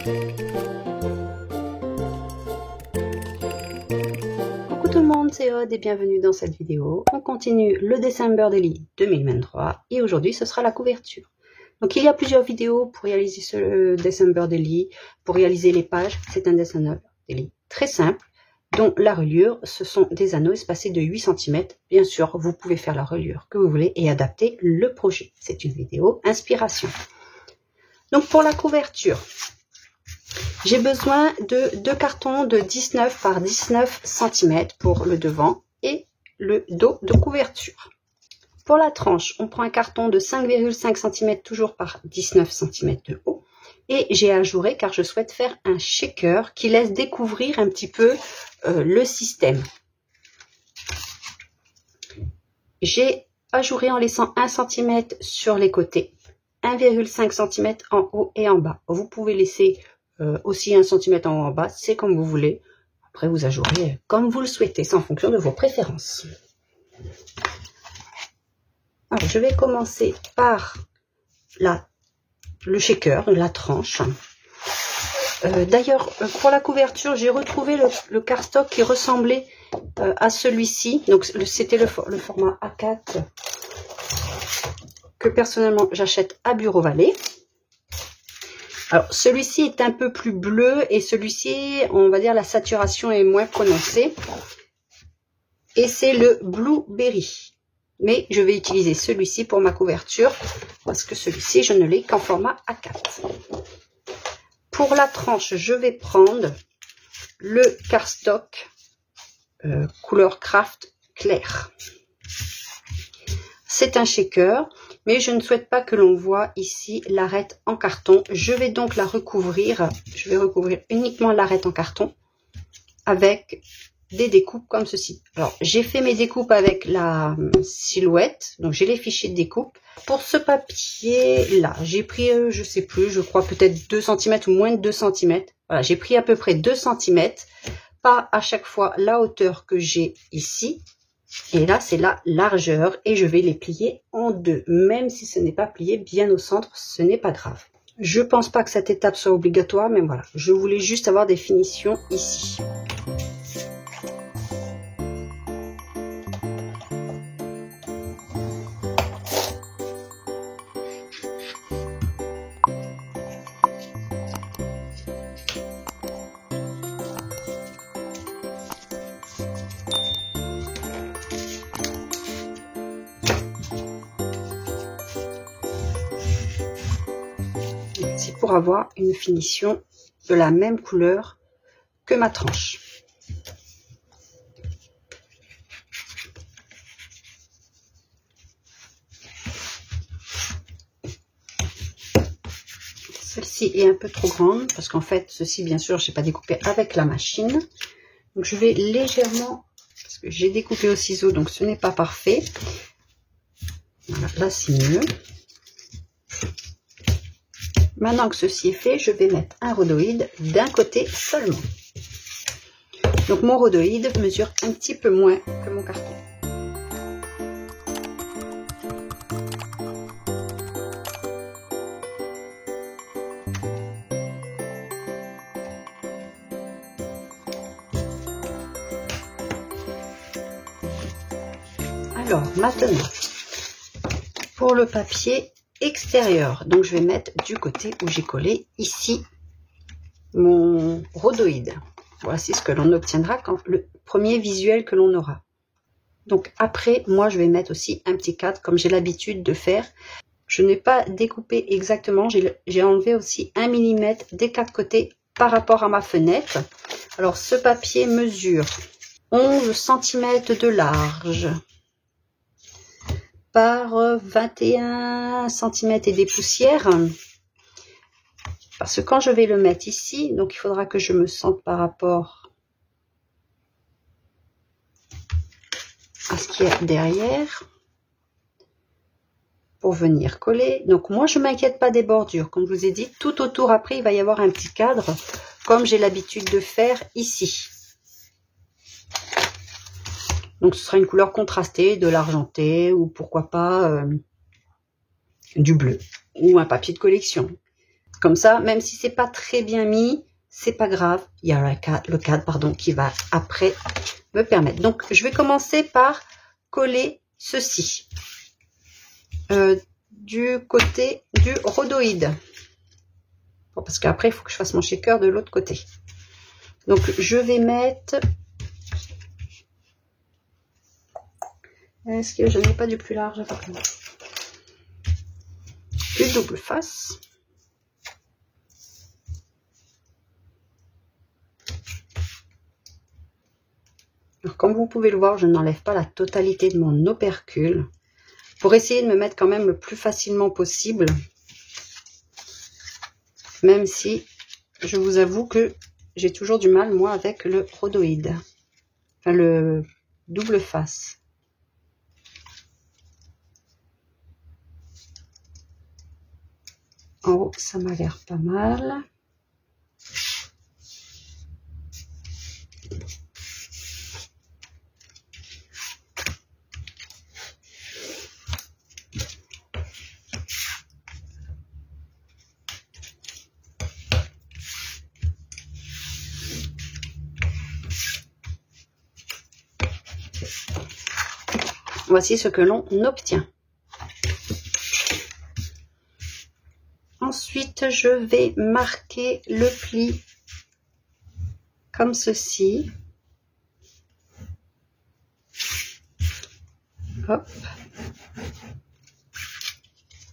Coucou tout le monde, c'est Aude et bienvenue dans cette vidéo. On continue le December Daily 2023 et aujourd'hui ce sera la couverture. Donc il y a plusieurs vidéos pour réaliser ce December Daily, pour réaliser les pages. C'est un December Daily très simple, dont la reliure, ce sont des anneaux espacés de 8 cm. Bien sûr, vous pouvez faire la reliure que vous voulez et adapter le projet. C'est une vidéo inspiration. Donc pour la couverture, j'ai besoin de 2 cartons de 19 par 19 cm pour le devant et le dos de couverture. Pour la tranche, on prend un carton de 5,5 cm toujours par 19 cm de haut. Et j'ai ajouré car je souhaite faire un shaker qui laisse découvrir un petit peu le système. J'ai ajouré en laissant 1 cm sur les côtés, 1,5 cm en haut et en bas. Vous pouvez laisser aussi 1 cm en haut et en bas, c'est comme vous voulez. Après, vous ajourez comme vous le souhaitez, c'est en fonction de vos préférences. Alors, je vais commencer par le shaker, la tranche. D'ailleurs, pour la couverture, j'ai retrouvé le cardstock qui ressemblait à celui-ci. Donc, c'était le format A4 que personnellement j'achète à Bureau Vallée. Alors, celui-ci est un peu plus bleu et celui-ci, on va dire, la saturation est moins prononcée. Et c'est le Blueberry. Mais je vais utiliser celui-ci pour ma couverture parce que celui-ci, je ne l'ai qu'en format A4. Pour la tranche, je vais prendre le cardstock couleur craft clair. C'est un shaker, mais je ne souhaite pas que l'on voit ici l'arête en carton. Je vais donc la recouvrir. Je vais recouvrir uniquement l'arête en carton avec des découpes comme ceci. Alors, j'ai fait mes découpes avec la silhouette, donc j'ai les fichiers de découpe. Pour ce papier-là, j'ai pris, je sais plus, je crois peut-être 2 cm ou moins de 2 cm. Voilà, j'ai pris à peu près 2 cm, pas à chaque fois la hauteur que j'ai ici. Et là, c'est la largeur et je vais les plier en deux. Même si ce n'est pas plié bien au centre, ce n'est pas grave. Je pense pas que cette étape soit obligatoire, mais voilà, je voulais juste avoir des finitions ici. C'est pour avoir une finition de la même couleur que ma tranche. Celle-ci est un peu trop grande parce qu'en fait, ceci, bien sûr, je n'ai pas découpé avec la machine. Donc, je vais légèrement, parce que j'ai découpé au ciseau, donc ce n'est pas parfait. Voilà, là, c'est mieux. Maintenant que ceci est fait, je vais mettre un rhodoïde d'un côté seulement. Donc mon rhodoïde mesure un petit peu moins que mon carton. Alors maintenant, pour le papier extérieur, donc je vais mettre du côté où j'ai collé ici mon rhodoïde. Voici ce que l'on obtiendra quand le premier visuel que l'on aura. Donc après, moi je vais mettre aussi un petit cadre comme j'ai l'habitude de faire. Je n'ai pas découpé exactement, j'ai enlevé aussi 1 mm des 4 côtés par rapport à ma fenêtre. Alors ce papier mesure 11 cm de large par 21 cm et des poussières. Parce que quand je vais le mettre ici, donc il faudra que je me sente par rapport à ce qu'il y a derrière pour venir coller. Donc moi je m'inquiète pas des bordures. Comme je vous ai dit, tout autour après il va y avoir un petit cadre comme j'ai l'habitude de faire ici. Donc ce sera une couleur contrastée, de l'argenté ou pourquoi pas du bleu ou un papier de collection. Comme ça, même si c'est pas très bien mis, c'est pas grave. Il y a le cadre pardon, qui va après me permettre. Donc, je vais commencer par coller ceci du côté du rhodoïde. Bon, parce qu'après, il faut que je fasse mon shaker de l'autre côté. Donc, je vais mettre... Est-ce que je n'ai pas du plus large? Du double face. Alors, comme vous pouvez le voir, je n'enlève pas la totalité de mon opercule pour essayer de me mettre quand même le plus facilement possible. Même si je vous avoue que j'ai toujours du mal, moi, avec le rhodoïde. Enfin, le double face. En haut, ça m'a l'air pas mal. Voici ce que l'on obtient. Ensuite, je vais marquer le pli comme ceci. Hop.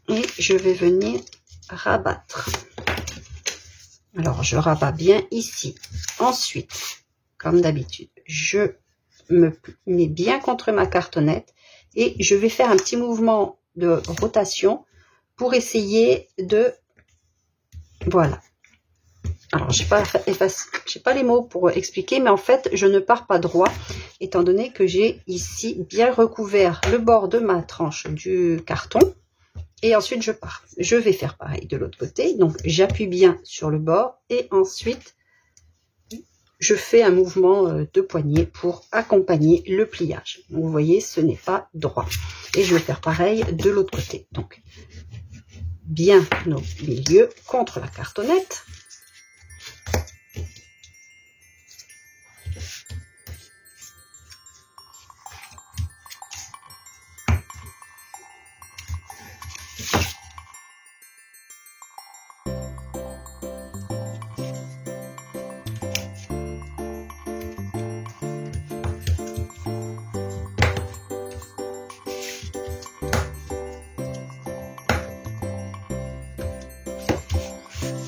Et je vais venir rabattre. Alors, je rabats bien ici. Ensuite, comme d'habitude, je me mets bien contre ma cartonnette et je vais faire un petit mouvement de rotation pour essayer de... Voilà. Alors, j'ai pas les mots pour expliquer, mais en fait, je ne pars pas droit, étant donné que j'ai ici bien recouvert le bord de ma tranche du carton. Et ensuite, je pars. Je vais faire pareil de l'autre côté. Donc, j'appuie bien sur le bord et ensuite, je fais un mouvement de poignet pour accompagner le pliage. Donc, vous voyez, ce n'est pas droit. Et je vais faire pareil de l'autre côté. Donc, bien au milieu contre la cartonnette.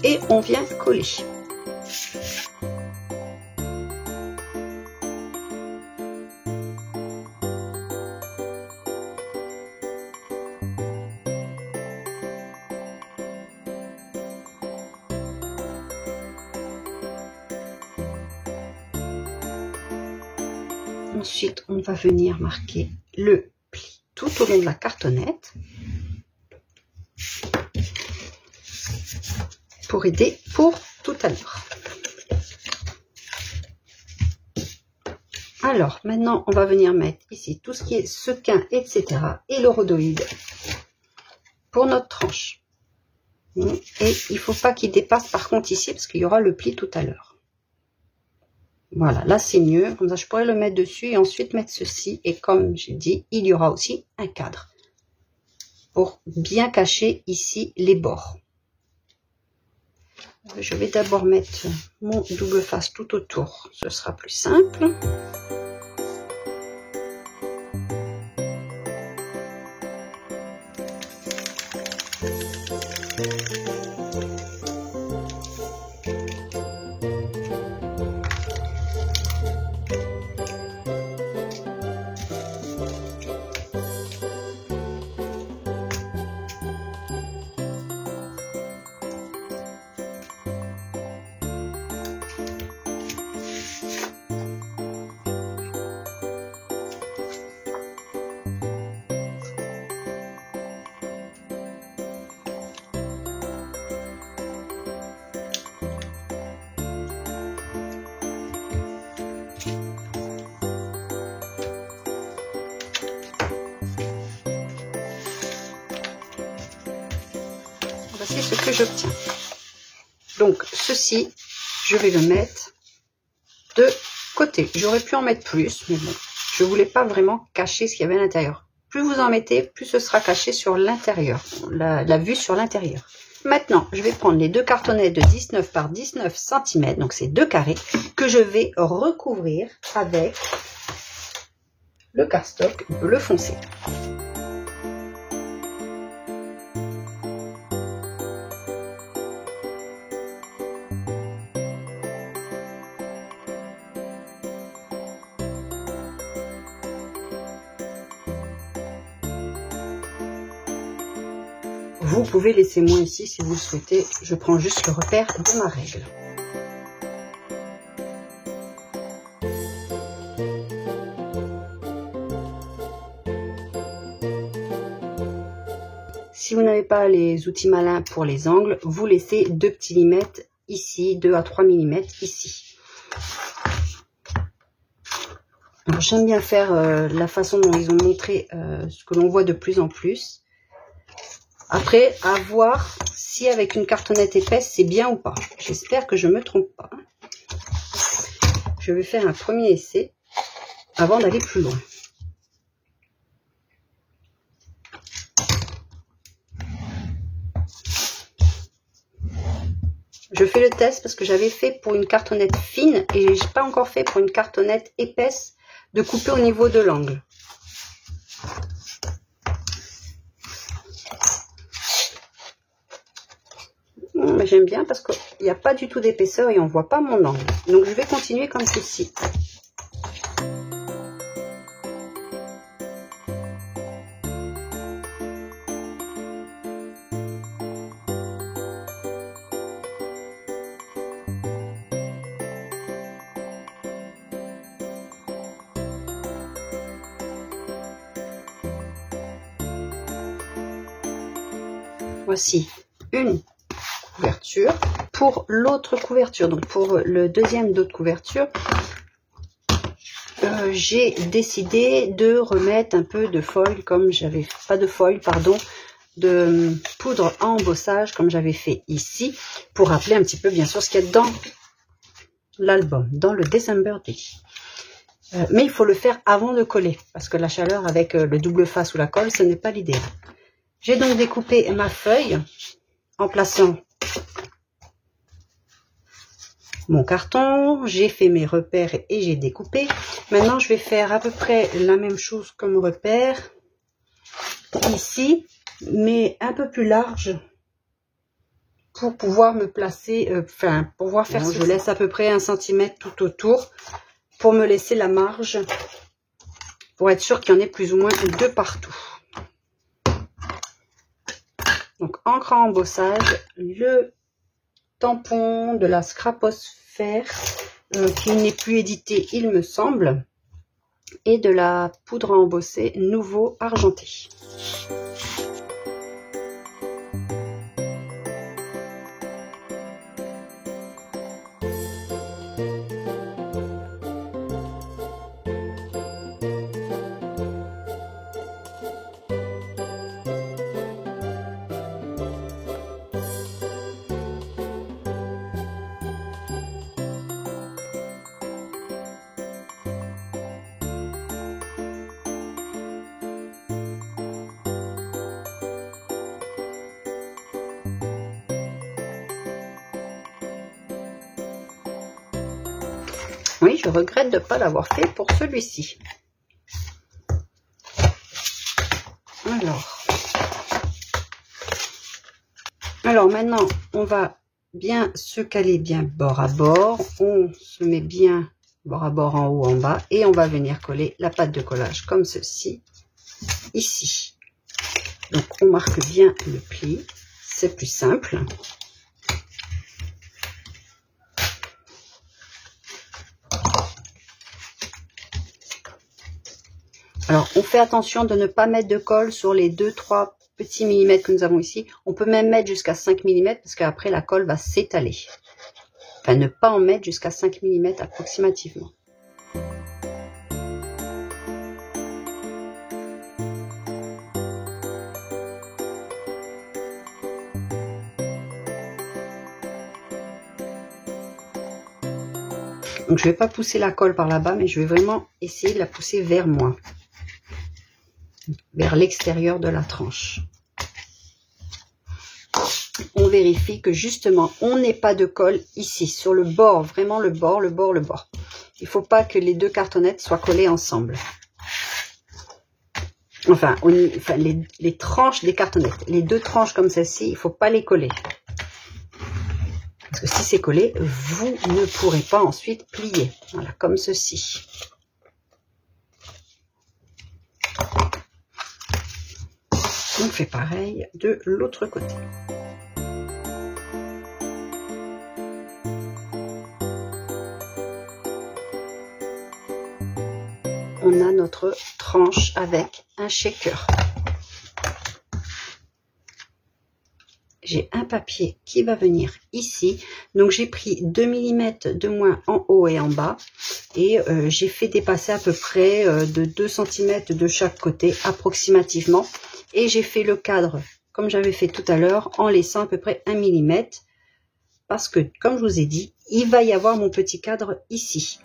Et on vient coller. Ensuite, on va venir marquer le pli tout au long de la cartonnette pour aider pour tout à l'heure. Alors, maintenant, on va venir mettre ici tout ce qui est sequin, etc. et le rhodoïde pour notre tranche. Et il ne faut pas qu'il dépasse par contre ici parce qu'il y aura le pli tout à l'heure. Voilà, là c'est mieux, comme ça je pourrais le mettre dessus et ensuite mettre ceci. Et comme j'ai dit, il y aura aussi un cadre pour bien cacher ici les bords. Je vais d'abord mettre mon double face tout autour, ce sera plus simple. Voici ce que j'obtiens. Donc ceci, je vais le mettre de côté. J'aurais pu en mettre plus, mais bon, je voulais pas vraiment cacher ce qu'il y avait à l'intérieur. Plus vous en mettez, plus ce sera caché sur l'intérieur, la vue sur l'intérieur. Maintenant, je vais prendre les deux cartonnettes de 19 par 19 cm, donc c'est 2 carrés, que je vais recouvrir avec le cardstock bleu foncé. Vous pouvez laisser moins ici si vous le souhaitez. Je prends juste le repère de ma règle. Si vous n'avez pas les outils malins pour les angles, vous laissez 2 petits millimètres ici, 2 à 3 mm ici. J'aime bien faire la façon dont ils ont montré ce que l'on voit de plus en plus. Après, à voir si avec une cartonnette épaisse, c'est bien ou pas. J'espère que je ne me trompe pas. Je vais faire un premier essai avant d'aller plus loin. Je fais le test parce que j'avais fait pour une cartonnette fine et je n'ai pas encore fait pour une cartonnette épaisse de couper au niveau de l'angle. J'aime bien parce qu'il n'y a pas du tout d'épaisseur et on ne voit pas mon angle. Donc je vais continuer comme ceci. Voici une couverture. Pour l'autre couverture, donc pour le deuxième dos de couverture, j'ai décidé de remettre un peu de foil, comme j'avais pas de foil, pardon, de poudre à embossage comme j'avais fait ici, pour rappeler un petit peu bien sûr ce qu'il y a dans l'album, dans le December Daily. Mais il faut le faire avant de coller, parce que la chaleur avec le double face ou la colle, ce n'est pas l'idéal. J'ai donc découpé ma feuille en plaçant mon carton, j'ai fait mes repères et j'ai découpé. Maintenant, je vais faire à peu près la même chose comme repère ici, mais un peu plus large pour pouvoir me placer, pour pouvoir faire ça. Je laisse à peu près 1 cm tout autour pour me laisser la marge, pour être sûr qu'il y en ait plus ou moins 2 partout. Donc, encre à embossage, le tampon de la Scraposphère qui n'est plus édité, il me semble, et de la poudre à embosser nouveau argenté. Oui, je regrette de ne pas l'avoir fait pour celui-ci. Alors maintenant, on va bien se caler bien bord à bord. On se met bien bord à bord en haut, en bas. Et on va venir coller la pâte de collage comme ceci, ici. Donc on marque bien le pli. C'est plus simple. Alors, on fait attention de ne pas mettre de colle sur les 2-3 petits millimètres que nous avons ici. On peut même mettre jusqu'à 5 mm parce qu'après la colle va s'étaler. Enfin, ne pas en mettre jusqu'à 5 mm approximativement. Donc je ne vais pas pousser la colle par là-bas, mais je vais vraiment essayer de la pousser vers moi, vers l'extérieur de la tranche. On vérifie que justement on n'ait pas de colle ici, sur le bord, vraiment le bord. Il ne faut pas que les deux cartonnettes soient collées ensemble. Enfin, les tranches des cartonnettes, les deux tranches comme celle-ci, il ne faut pas les coller. Parce que si c'est collé, vous ne pourrez pas ensuite plier. Voilà, comme ceci. On fait pareil de l'autre côté. On a notre tranche avec un shaker. J'ai un papier qui va venir ici. Donc j'ai pris 2 mm de moins en haut et en bas. Et j'ai fait dépasser à peu près de 2 cm de chaque côté approximativement. Et j'ai fait le cadre comme j'avais fait tout à l'heure en laissant à peu près 1 mm. Parce que comme je vous ai dit, il va y avoir mon petit cadre ici.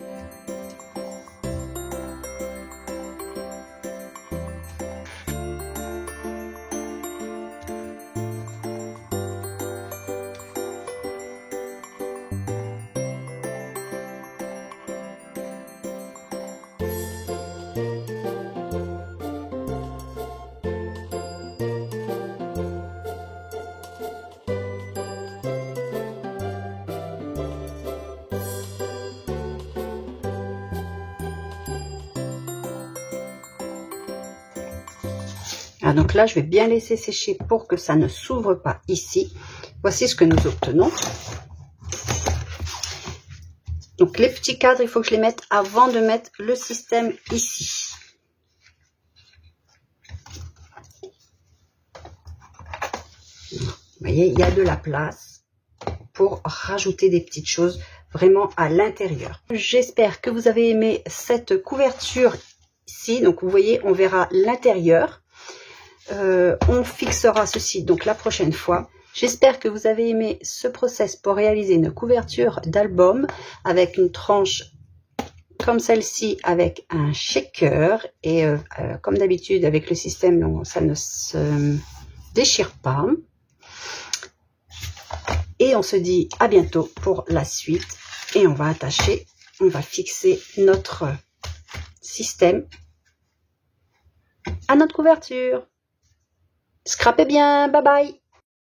Ah, donc là, je vais bien laisser sécher pour que ça ne s'ouvre pas ici. Voici ce que nous obtenons. Donc les petits cadres, il faut que je les mette avant de mettre le système ici. Vous voyez, il y a de la place pour rajouter des petites choses vraiment à l'intérieur. J'espère que vous avez aimé cette couverture ici. Donc vous voyez, on verra l'intérieur. On fixera ceci donc la prochaine fois. J'espère que vous avez aimé ce process pour réaliser une couverture d'album avec une tranche comme celle-ci avec un shaker et comme d'habitude avec le système ça ne se déchire pas. Et on se dit à bientôt pour la suite et on va attacher, on va fixer notre système à notre couverture. Scrapez bien, bye bye.